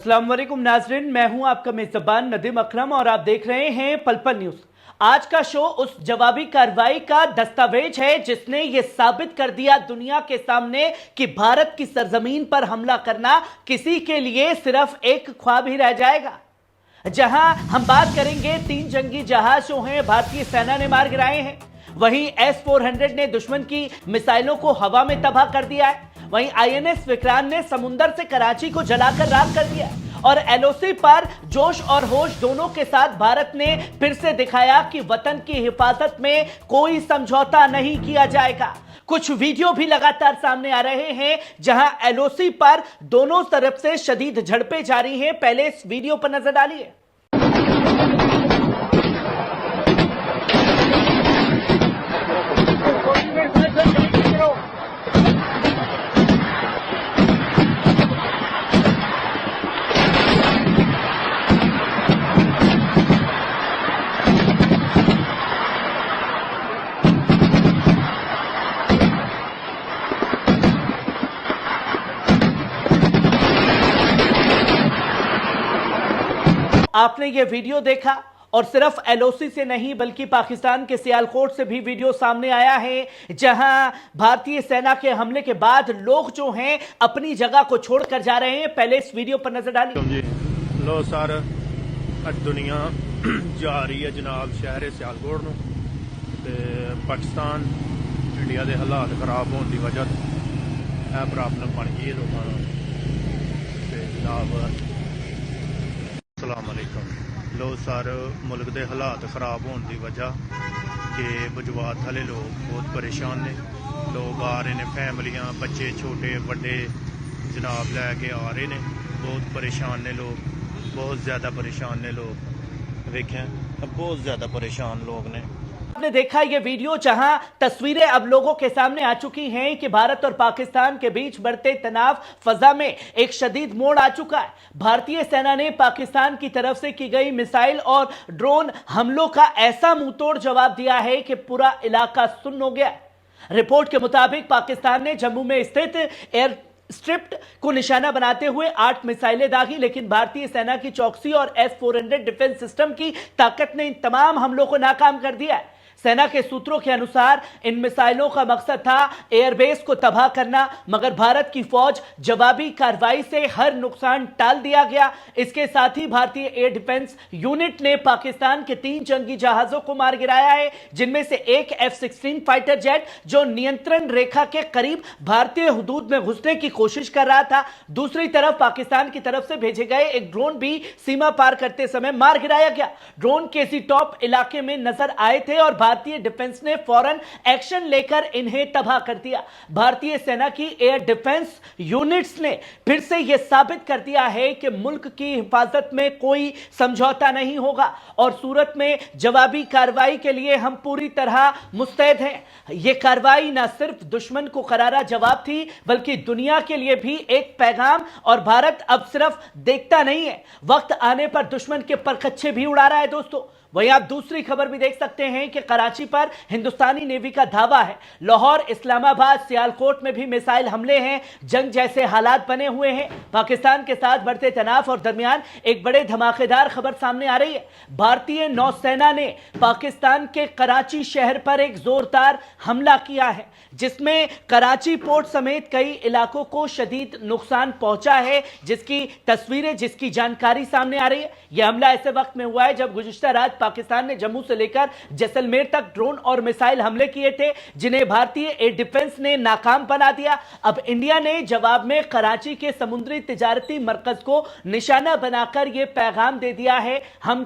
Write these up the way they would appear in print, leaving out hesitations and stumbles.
अस्सलाम वालेकुम नाज़रीन, मैं हूं आपका मेज़बान नदीम अकरम और आप देख रहे हैं पल पल न्यूज़। आज का शो उस जवाबी कार्रवाई का दस्तावेज है जिसने यह साबित कर दिया दुनिया के सामने कि भारत की सरजमीन पर हमला करना किसी के लिए सिर्फ एक ख्वाब ही रह जाएगा। जहां हम बात करेंगे 3 जंगी जहाज जो हैं भारतीय सेना ने मार गिराए हैं, वहीं S-400 ने दुश्मन की मिसाइलों को हवा में तबाह कर दिया है, वहीं INS विक्रांत ने समुंदर से कराची को जलाकर राख कर दिया और LOC पर जोश और होश दोनों के साथ भारत ने फिर से दिखाया कि वतन की हिफाजत में कोई समझौता नहीं किया जाएगा। कुछ वीडियो भी लगातार सामने आ रहे हैं जहां LOC पर दोनों तरफ से शदीद झड़पें जारी हैं। पहले इस वीडियो पर नजर डालिए। आपने ये वीडियो देखा और सिर्फ LOC से नहीं बल्कि पाकिस्तान के सियालकोट से भी वीडियो सामने आया है जहां भारतीय सेना के हमले के बाद लोग जो हैं अपनी जगह को छोड़कर जा रहे हैं। पहले इस वीडियो पर नजर डालिए। लो सर दुनिया जा रही है जनाब शहर सियालकोट नूं ते पाकिस्तान इंडिया के हालात खराब होने की वजह प्रॉब्लम बन गई है लोगों ते जनाब अस्सलाम वालेकुम। लो सर मुल्क के हालात खराब होने की वजह कि बजवात वाले लोग बहुत परेशान ने। लोग आ रहे हैं, फैमिलियां बच्चे छोटे बड़े जनाब लैके आ रहे हैं। बहुत परेशान ने लोग, बहुत ज़्यादा परेशान ने लोग। देखें बहुत ज़्यादा परेशान लोग ने। आपने देखा ये वीडियो जहां तस्वीरें अब लोगों के सामने आ चुकी हैं कि भारत और पाकिस्तान के बीच बढ़ते तनाव फजा में एक शदीद मोड़ आ चुका है। भारतीय सेना ने पाकिस्तान की तरफ से की गई मिसाइल और ड्रोन हमलों का ऐसा मुंहतोड़ जवाब दिया है कि पूरा इलाका सुन्न हो गया। रिपोर्ट के मुताबिक पाकिस्तान ने जम्मू में स्थित एयर स्ट्रिप को निशाना बनाते हुए 8 मिसाइलें दागी, लेकिन भारतीय सेना की चौकसी और S-400 डिफेंस सिस्टम की ताकत ने इन तमाम हमलों को नाकाम कर दिया है। सेना के सूत्रों के अनुसार इन मिसाइलों का मकसद था एयरबेस को तबाह करना, मगर भारत की फौज जवाबी कार्रवाई से हर नुकसान टाल दिया गया। इसके साथ ही भारतीय एयर डिफेंस यूनिट ने पाकिस्तान के 3 जंगी जहाजों को मार गिराया है, जिनमें से एक F-16 फाइटर जेट जो नियंत्रण रेखा के करीब भारतीय हुदूद में घुसने की कोशिश कर रहा था। दूसरी तरफ पाकिस्तान की तरफ से भेजे गए एक ड्रोन भी सीमा पार करते समय मार गिराया गया। ड्रोन केसी टॉप इलाके में नजर आए थे और भारतीय डिफेंस ने फौरन एक्शन लेकर इन्हें तबाह कर दिया। भारतीय सेना की एयर डिफेंस यूनिट्स ने फिर से यह साबित कर दिया है कि मुल्क की हिफाजत में कोई समझौता नहीं होगा और सूरत में जवाबी कार्रवाई के लिए हम पूरी तरह मुस्तैद हैं। यह कार्रवाई न सिर्फ दुश्मन को करारा जवाब थी बल्कि दुनिया के लिए भी एक पैगाम, और भारत अब सिर्फ देखता नहीं है, वक्त आने पर दुश्मन के परखच्चे भी उड़ा रहा है। दोस्तों वहीं आप दूसरी खबर भी देख सकते हैं कि कराची पर हिंदुस्तानी नेवी का धावा है। लाहौर, इस्लामाबाद, सियालकोट में भी मिसाइल हमले हैं। जंग जैसे हालात बने हुए हैं। पाकिस्तान के साथ बढ़ते तनाव और दरमियान एक बड़े धमाकेदार खबर सामने आ रही है। भारतीय नौसेना ने पाकिस्तान के कराची शहर पर एक जोरदार हमला किया है, जिसमें कराची पोर्ट समेत कई इलाकों को शदीद नुकसान पहुंचा है, जिसकी तस्वीरें, जिसकी जानकारी सामने आ रही है। यह हमला ऐसे वक्त में हुआ है जब गुज़िश्ता रात पाकिस्तान ने जम्मू से लेकर जैसलमेर तक ड्रोन और मिसाइल हमले किए थे, जिन्हें भारतीय एयर डिफेंस ने नाकाम बना दिया। अब इंडिया ने जवाब में कराची के समुद्री तिजारती मरकज को निशाना बनाकर यह पैगाम दे दिया है, हम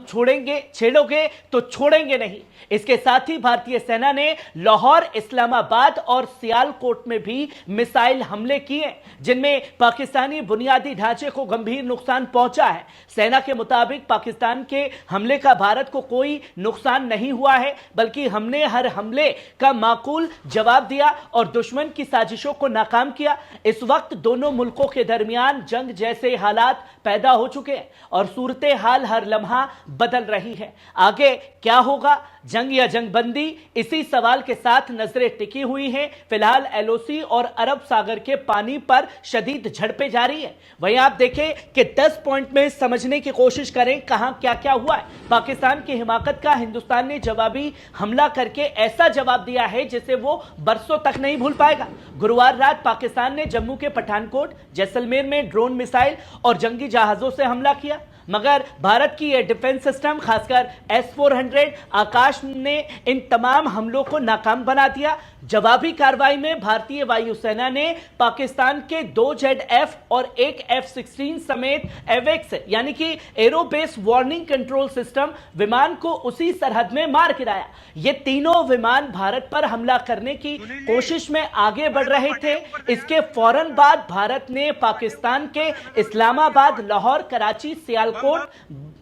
छेड़ोगे तो छोड़ेंगे नहीं। इसके साथ ही भारतीय सेना ने लाहौर, इस्लामाबाद और सियालकोट में भी मिसाइल हमले किए, जिनमें पाकिस्तानी बुनियादी ढांचे को गंभीर नुकसान पहुंचा है। सेना के मुताबिक पाकिस्तान के हमले का भारत को कोई नुकसान नहीं हुआ है, बल्कि हमने हर हमले का माकूल जवाब दिया और दुश्मन की साजिशों को नाकाम किया। इस वक्त दोनों मुल्कों के दरमियान जंग जैसे हालात पैदा हो चुके हैं और सूरत हाल हर लम्हा बदल रही है। आगे क्या होगा, जंग या जंगबंदी, इसी सवाल के साथ नजरें टिकी हुई हैं। फिलहाल एलओसी और अरब सागर के पानी पर शदीद झड़पें जारी है। वहीं आप देखें कि 10 पॉइंट में समझने की कोशिश करें कहां क्या क्या हुआ है। पाकिस्तान की हिमाकत का हिंदुस्तान ने जवाबी हमला करके ऐसा जवाब दिया है जिसे वो बरसों तक नहीं भूल पाएगा। गुरुवार रात पाकिस्तान ने जम्मू के पठानकोट, जैसलमेर में ड्रोन मिसाइल और जंगी जहाजों से हमला किया, मगर भारत की यह डिफेंस सिस्टम, खासकर S-400 आकाश ने इन तमाम हमलों को नाकाम बना दिया। जवाबी कार्रवाई में भारतीय वायुसेना ने पाकिस्तान के 2 ZF और 1 F-16 समेत एवेक्स यानी कि arrow base warning control system विमान को उसी सरहद में मार गिराया। ये तीनों विमान भारत पर हमला करने की कोशिश में आगे बढ़ रहे थे। इसके फौरन बाद भारत ने पाकिस्तान के इस्लामाबाद, लाहौर, कराची, सियालकोट,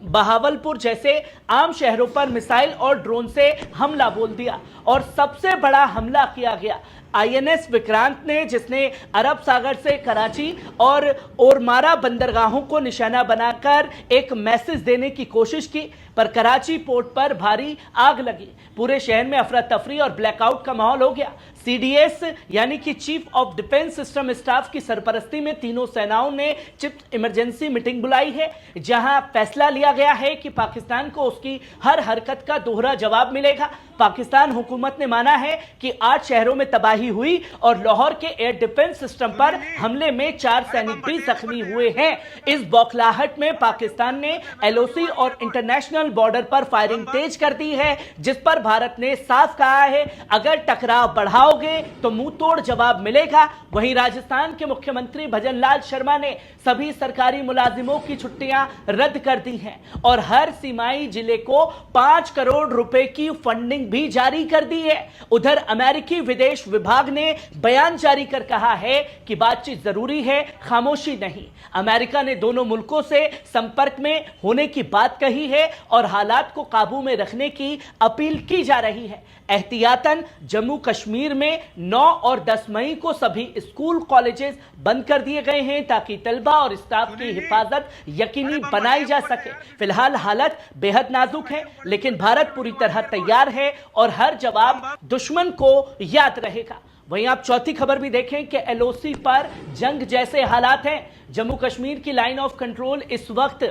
बहावलपुर जैसे आम शहरों पर मिसाइल और ड्रोन से हमला बोल दिया और सबसे बड़ा हमला किया गया INS विक्रांत ने, जिसने अरब सागर से कराची और ओरमारा बंदरगाहों को निशाना बनाकर एक मैसेज देने की कोशिश की, पर कराची पोर्ट पर भारी आग लगी। पूरे शहर में अफरा तफरी और ब्लैकआउट का माहौल हो गया। CDS यानी कि chief of defence system staff की सरपरस्ती में तीनों सेनाओं ने चिफ्ट इमरजेंसी मीटिंग बुलाई है, जहां फैसला लिया गया है कि पाकिस्तान को उसकी हर हरकत का दोहरा जवाब मिलेगा। पाकिस्तान हुकूमत ने माना है कि 8 शहरों में तबाही हुई और लाहौर के एयर डिफेंस सिस्टम पर हमले में 4 सैनिक भी जख्मी हुए हैं। इस बौखलाहट में पाकिस्तान ने LOC और इंटरनेशनल बॉर्डर पर फायरिंग तेज कर दी है, जिस पर भारत ने साफ कहा है अगर टकराव बढ़ाओगे तो मुंह तोड़ जवाब मिलेगा। वहीं राजस्थान के मुख्यमंत्री भजनलाल शर्मा ने सभी सरकारी मुलाजिमों की छुट्टियां रद्द कर दी हैं और हर सीमाई जिले को 5 करोड़ रुपए की फंडिंग भी जारी कर दी है। उधर अमेरिकी विदेश विभाग ने बयान जारी कर कहा है कि बातचीत जरूरी है, खामोशी नहीं। अमेरिका ने दोनों मुल्कों से संपर्क में होने की बात कही है और हालात को काबू में रखने की अपील की जा रही है। एहतियातन जम्मू कश्मीर में 9 और 10 मई को सभी स्कूल कॉलेजेस बंद कर दिए गए हैं ताकि तलबा और स्टाफ की हिफाजत यकीनी बनाई जा सके। फिलहाल हालत बेहद नाजुक है, लेकिन भारत पूरी तरह तैयार है और हर जवाब दुश्मन को याद रहेगा। वहीं आप चौथी खबर भी देखें कि LOC पर जंग जैसे हालात हैं। जम्मू कश्मीर की लाइन ऑफ कंट्रोल इस वक्त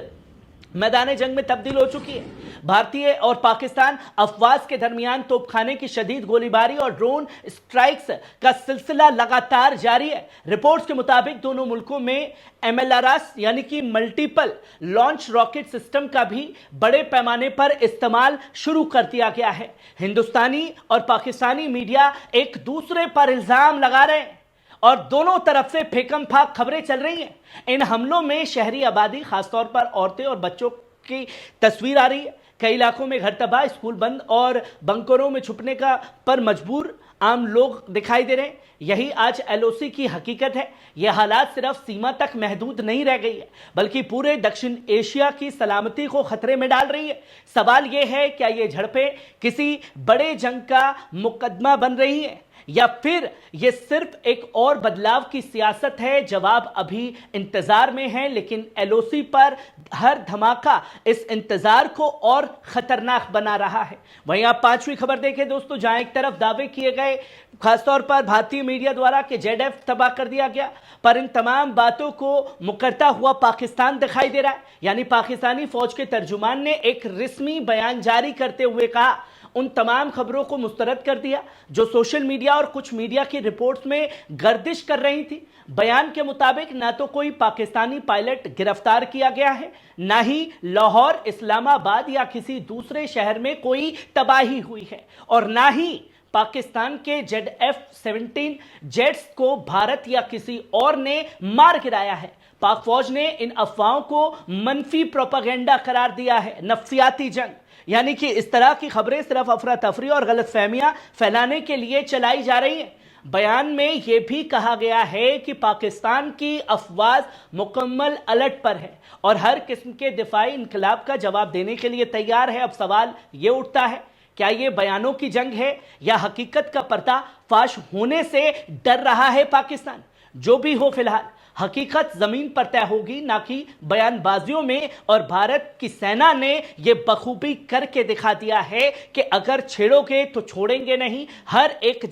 मैदान जंग में तब्दील हो चुकी है। भारतीय और पाकिस्तान अफवाज के दरमियान तोपखाने की शदीद गोलीबारी और ड्रोन स्ट्राइक्स का सिलसिला लगातार जारी है। रिपोर्ट्स के मुताबिक दोनों मुल्कों में MLRS यानी कि मल्टीपल लॉन्च रॉकेट सिस्टम का भी बड़े पैमाने पर इस्तेमाल शुरू कर दिया गया है। हिंदुस्तानी और पाकिस्तानी मीडिया एक दूसरे पर इल्जाम लगा रहे हैं और दोनों तरफ से फेकम फाक खबरें चल रही हैं। इन हमलों में शहरी आबादी, खासतौर पर औरतें और बच्चों की तस्वीर आ रही है। कई इलाकों में घर तबाह, स्कूल बंद और बंकरों में छुपने का पर मजबूर आम लोग दिखाई दे रहे हैं। यही आज LOC की हकीकत है। यह हालात सिर्फ सीमा तक महदूद नहीं रह गई है, बल्कि पूरे दक्षिण एशिया की सलामती को खतरे में डाल रही है। सवाल यह है, क्या ये झड़पें किसी बड़े जंग का मुकदमा बन रही है या फिर यह सिर्फ एक और बदलाव की सियासत है? जवाब अभी इंतजार में है, लेकिन LOC पर हर धमाका इस इंतजार को और खतरनाक बना रहा है। वहीं आप 5वीं खबर देखें दोस्तों, जहां एक तरफ दावे किए गए खासतौर पर भारतीय मीडिया द्वारा कि ZF तबाह कर दिया गया, पर इन तमाम बातों को मुकरता हुआ पाकिस्तान दिखाई दे रहा है। यानी पाकिस्तानी फौज के तर्जुमान ने एक रस्मी बयान जारी करते हुए कहा, उन तमाम खबरों को मुस्तरद कर दिया जो सोशल मीडिया और कुछ मीडिया की रिपोर्ट्स में गर्दिश कर रही थी। बयान के मुताबिक ना तो कोई पाकिस्तानी पायलट गिरफ्तार किया गया है, ना ही लाहौर, इस्लामाबाद या किसी दूसरे शहर में कोई तबाही हुई है और ना ही पाकिस्तान के ZF-17 जेट्स को भारत या किसी और ने मार गिराया है। पाक फौज ने इन अफवाहों को मनफी प्रोपेगेंडा करार दिया है, नफ्सियाती जंग। यानी कि इस तरह की खबरें सिर्फ अफरा तफरी और गलतफहमियां फैलाने के लिए चलाई जा रही हैं। बयान में यह भी कहा गया है कि पाकिस्तान की अफवाज मुकम्मल अलर्ट पर है और हर किस्म के दिफाई इनकलाब का जवाब देने के लिए तैयार है। अब सवाल यह उठता है, क्या यह बयानों की जंग है या हकीकत का पर्दा फाश होने से डर रहा है पाकिस्तान? जो भी हो, फिलहाल हकीकत जमीन पर तय होगी, ना कि बयानबाजियों में। और भारत की सेना ने यह बखूबी करके दिखा दिया है कि अगर छेड़ोगे तो छोड़ेंगे नहीं। हर एक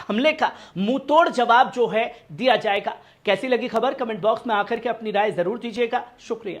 हमले का मुंहतोड़ जवाब जो है दिया जाएगा। कैसी लगी खबर? कमेंट बॉक्स में आकर के अपनी राय जरूर दीजिएगा। शुक्रिया।